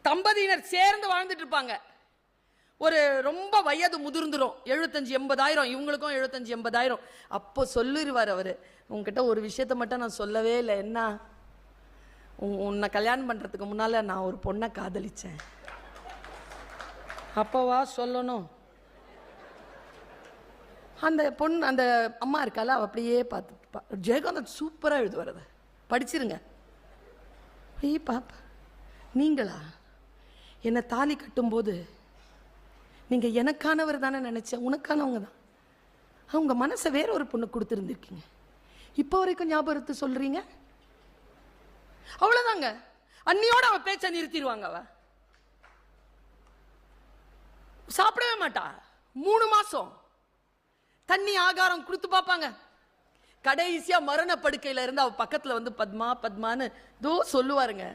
தம்பதியினர் சேர்ந்து வாழ்ந்துட்டு இருப்பாங்க. ஒரு ரொம்ப வயது முதிர்ந்துரும், 75-80 இவங்களுக்கும் 75-80. அப்போ சொல்லிடுவார் அவரு, உங்ககிட்ட ஒரு விஷயத்த மட்டும் நான் சொல்லவே இல்லை. என்ன? உன்னை கல்யாணம் பண்றதுக்கு முன்னால நான் ஒரு பொண்ணை காதலிச்சேன். அப்போவா சொல்லணும்? அந்த பொண்ணு, அந்த அம்மா இருக்கால, அவ அப்படியே பார்த்து, ஜெயகாந்தன் சூப்பராக எழுதுவார், அதை படிச்சிருங்க. பாப்பா, நீங்களா என்னை தாலி கட்டும்போது நீங்க எனக்கானவர் தானே நினைச்சேன், உனக்கானவங்க தான். அவங்க மனசை வேற ஒரு பொண்ணு கொடுத்துருந்துருக்கீங்க, இப்போ வரைக்கும் ஞாபகத்து சொல்றீங்க. அவ்வளவுதாங்க. அன்னியோட அவ பேச்ச நிறுத்திடுவாங்க. அவ சாப்பிடவே மாட்டா. 3 மாசம் தண்ணி ஆகாரம் கொடுத்து பார்ப்பாங்க. கடைசியா மரண படுக்கையில இருந்து அவ பக்கத்துல வந்து பத்மா பத்மான்னு தோ சொல்லுவாருங்க.